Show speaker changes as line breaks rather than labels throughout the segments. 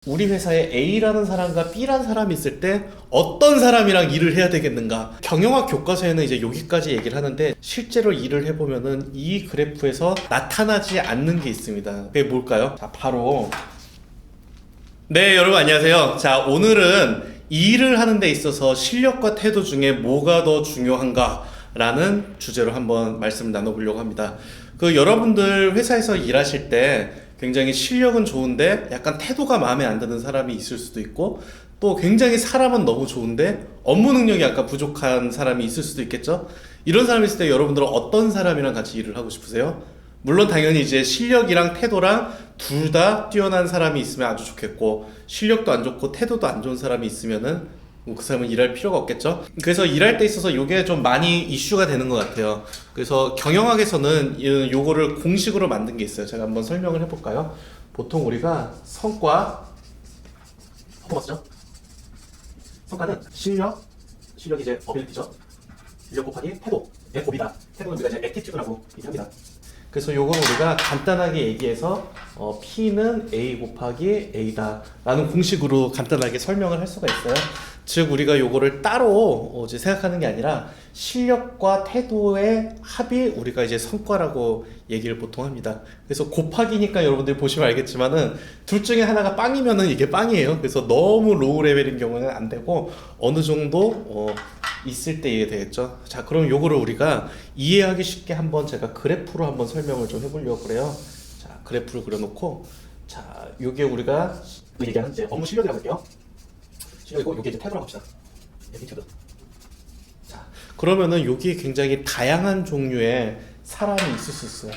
우리 회사에 A라는 사람과 B라는 사람이 있을 때 어떤 사람이랑 일을 해야 되겠는가? 경영학 교과서에는 이제 여기까지 얘기를 하는데 실제로 일을 해보면은 이 그래프에서 나타나지 않는 게 있습니다. 그게 뭘까요? 자, 바로 네, 여러분 안녕하세요. 자, 오늘은 일을 하는 데 있어서 실력과 태도 중에 뭐가 더 중요한가? 라는 주제로 한번 말씀을 나눠보려고 합니다. 여러분들 회사에서 일하실 때 굉장히 실력은 좋은데 약간 태도가 마음에 안 드는 사람이 있을 수도 있고, 또 굉장히 사람은 너무 좋은데 업무 능력이 약간 부족한 사람이 있을 수도 있겠죠. 이런 사람이 있을 때 여러분들은 어떤 사람이랑 같이 일을 하고 싶으세요? 물론 당연히 이제 실력이랑 태도랑 둘 다 뛰어난 사람이 있으면 아주 좋겠고, 실력도 안 좋고 태도도 안 좋은 사람이 있으면은 그 사람은 일할 필요가 없겠죠. 그래서 일할 때 있어서 이게 좀 많이 이슈가 되는 것 같아요. 그래서 경영학에서는 요거를 공식으로 만든 게 있어요. 제가 한번 설명을 해볼까요? 보통 우리가 성과가 뭐죠? 성과는 실력이 이제 어빌리티죠. 실력 곱하기 태도의 곱이다. 태도는 우리가 이제 애티튜드라고 얘기합니다. 그래서 요건 우리가 간단하게 얘기해서 P는 A 곱하기 A다 라는 공식으로 간단하게 설명을 할 수가 있어요. 즉 우리가 요거를 따로 이제 생각하는 게 아니라 실력과 태도의 합이 우리가 이제 성과라고 얘기를 보통 합니다. 그래서 곱하기니까 여러분들이 보시면 알겠지만은 둘 중에 하나가 빵이면은 이게 빵이에요. 그래서 너무 로우 레벨인 경우는 안 되고 어느 정도 있을 때 이해되겠죠. 자, 그럼 요거를 우리가 이해하기 쉽게 한번 제가 그래프로 한번 설명을 좀 해보려고 그래요. 자, 그래프를 그려놓고, 자, 요게 우리가 얘기하는 이제 업무 실력이라고 할게요. 실력이고 요게 이제 태도라고 합시다. 애티튜드. 자, 그러면은 여기에 굉장히 다양한 종류의 사람이 있을 수 있어요.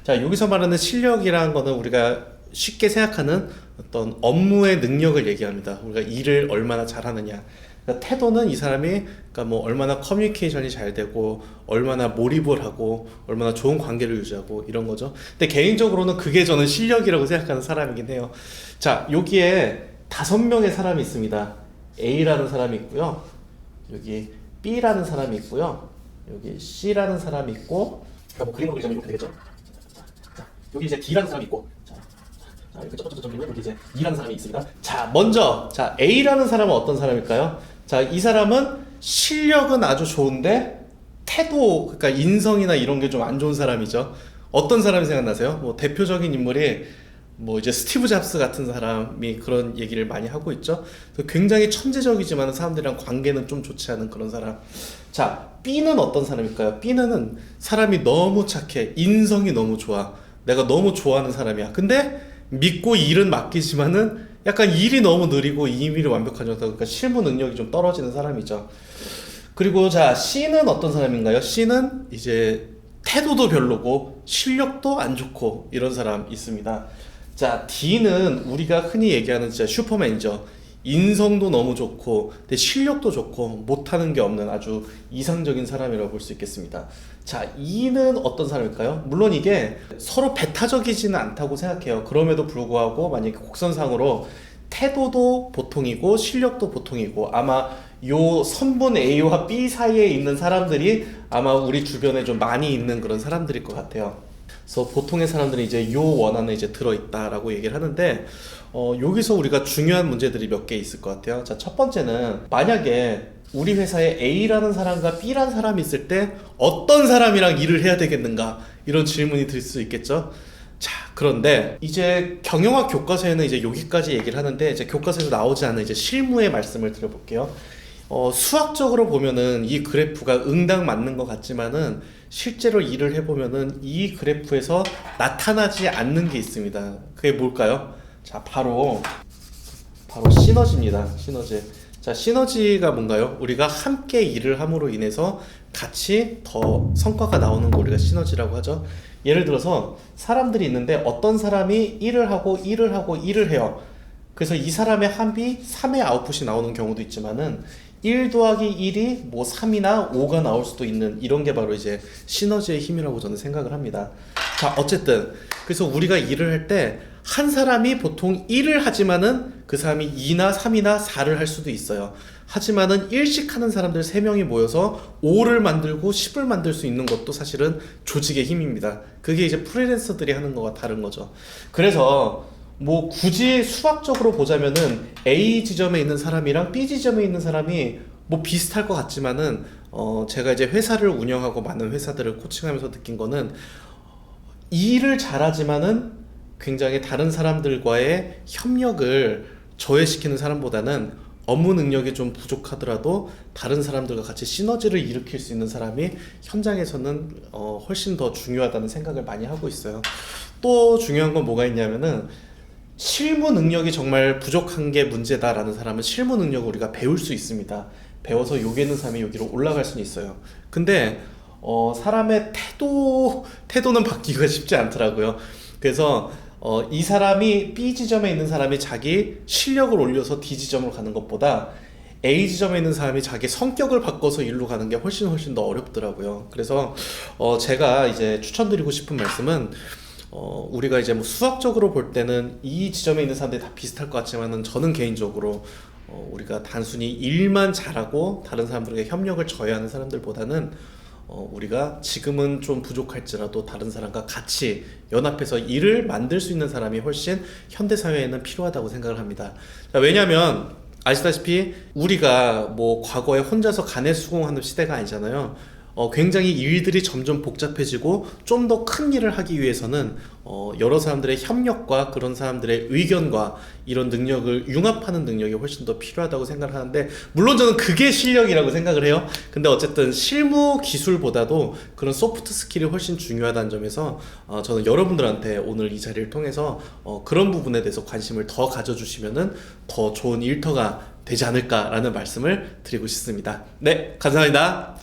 자, 여기서 말하는 실력이라는 거는 우리가 쉽게 생각하는 어떤 업무의 능력을 얘기합니다. 우리가 일을 얼마나 잘하느냐. 그러니까 태도는 이 사람이 그러니까 뭐 얼마나 커뮤니케이션이 잘 되고 얼마나 몰입을 하고 얼마나 좋은 관계를 유지하고 이런 거죠. 근데 개인적으로는 그게 저는 실력이라고 생각하는 사람이긴 해요. 자, 여기에 5명의 사람이 있습니다. A라는 사람이 있고요. 여기 B라는 사람이 있고요. 여기 C라는 사람이 있고, 그러니까 뭐 그림으로 그리자면 이렇게 되겠죠. 자, 여기 이제 D라는 사람이 있고, 자, 이렇게 점점점점 여기 이제 E라는 사람이 있습니다. 자, 먼저 자 A라는 사람은 어떤 사람일까요? 자, 이 사람은 실력은 아주 좋은데 태도, 그러니까 인성이나 이런 게 좀 안 좋은 사람이죠. 어떤 사람이 생각나세요? 뭐 대표적인 인물이 뭐 이제 스티브 잡스 같은 사람이 그런 얘기를 많이 하고 있죠. 굉장히 천재적이지만 사람들이랑 관계는 좀 좋지 않은 그런 사람. 자, B는 어떤 사람일까요? B는 사람이 너무 착해, 인성이 너무 좋아, 내가 너무 좋아하는 사람이야. 근데 믿고 일은 맡기지만은 약간 일이 너무 느리고 임일이 완벽하지 않다. 그러니까 실무 능력이 좀 떨어지는 사람이죠. 그리고 자, C는 어떤 사람인가요? C는 이제 태도도 별로고 실력도 안 좋고 이런 사람 있습니다. 자, D는 우리가 흔히 얘기하는 진짜 슈퍼맨이죠. 인성도 너무 좋고 근데 실력도 좋고 못하는 게 없는 아주 이상적인 사람이라고 볼 수 있겠습니다. 자, E는 어떤 사람일까요? 물론 이게 서로 배타적이지는 않다고 생각해요. 그럼에도 불구하고 만약에 곡선상으로 태도도 보통이고 실력도 보통이고 아마 요 선분 A와 B 사이에 있는 사람들이 아마 우리 주변에 좀 많이 있는 그런 사람들일 것 같아요. 그래서 보통의 사람들은 이제 요 원안에 이제 들어있다라고 얘기를 하는데, 여기서 우리가 중요한 문제들이 몇 개 있을 것 같아요. 자, 첫 번째는 만약에 우리 회사에 A라는 사람과 B라는 사람이 있을 때 어떤 사람이랑 일을 해야 되겠는가, 이런 질문이 들 수 있겠죠. 자, 그런데 이제 경영학 교과서에는 이제 여기까지 얘기를 하는데, 이제 교과서에서 나오지 않은 이제 실무의 말씀을 드려볼게요. 수학적으로 보면은 이 그래프가 응당 맞는 것 같지만은 실제로 일을 해보면은 이 그래프에서 나타나지 않는 게 있습니다. 그게 뭘까요? 자, 바로 시너지입니다. 시너지. 자, 시너지가 뭔가요? 우리가 함께 일을 함으로 인해서 같이 더 성과가 나오는 거 우리가 시너지라고 하죠. 예를 들어서 사람들이 있는데 어떤 사람이 일을 하고 일을 해요. 그래서 이 사람의 합이 3의 아웃풋이 나오는 경우도 있지만은 1 더하기 1이 뭐 3이나 5가 나올 수도 있는 이런 게 바로 이제 시너지의 힘이라고 저는 생각을 합니다. 자, 어쨌든 그래서 우리가 일을 할 때 한 사람이 보통 1을 하지만은 그 사람이 2나 3이나 4를 할 수도 있어요. 하지만은 1씩 하는 사람들 3명이 모여서 5를 만들고 10을 만들 수 있는 것도 사실은 조직의 힘입니다. 그게 이제 프리랜서들이 하는 거와 다른 거죠. 그래서 뭐 굳이 수학적으로 보자면은 A 지점에 있는 사람이랑 B 지점에 있는 사람이 뭐 비슷할 것 같지만은 제가 이제 회사를 운영하고 많은 회사들을 코칭하면서 느낀 거는 일을 잘하지만은 굉장히 다른 사람들과의 협력을 저해시키는 사람보다는 업무 능력이 좀 부족하더라도 다른 사람들과 같이 시너지를 일으킬 수 있는 사람이 현장에서는 훨씬 더 중요하다는 생각을 많이 하고 있어요. 또 중요한 건 뭐가 있냐면은 실무 능력이 정말 부족한 게 문제다라는 사람은 실무 능력을 우리가 배울 수 있습니다. 배워서 여기 있는 사람이 여기로 올라갈 수는 있어요. 근데 사람의 태도는 바뀌기가 쉽지 않더라고요. 그래서 이 사람이 B 지점에 있는 사람이 자기 실력을 올려서 D 지점으로 가는 것보다 A 지점에 있는 사람이 자기 성격을 바꿔서 일로 가는 게 훨씬 더 어렵더라고요. 그래서 제가 이제 추천드리고 싶은 말씀은 우리가 이제 뭐 수학적으로 볼 때는 이 지점에 있는 사람들이 다 비슷할 것 같지만은 저는 개인적으로 우리가 단순히 일만 잘하고 다른 사람들에게 협력을 저해하는 사람들보다는 우리가 지금은 좀 부족할지라도 다른 사람과 같이 연합해서 일을 만들 수 있는 사람이 훨씬 현대사회에는 필요하다고 생각을 합니다. 자, 왜냐면 아시다시피 우리가 뭐 과거에 혼자서 간에 수공하는 시대가 아니잖아요. 굉장히 일들이 점점 복잡해지고 좀 더 큰 일을 하기 위해서는 여러 사람들의 협력과 그런 사람들의 의견과 이런 능력을 융합하는 능력이 훨씬 더 필요하다고 생각을 하는데, 물론 저는 그게 실력이라고 생각을 해요. 근데 어쨌든 실무 기술보다도 그런 소프트 스킬이 훨씬 중요하다는 점에서 저는 여러분들한테 오늘 이 자리를 통해서 그런 부분에 대해서 관심을 더 가져주시면은 더 좋은 일터가 되지 않을까라는 말씀을 드리고 싶습니다. 네, 감사합니다.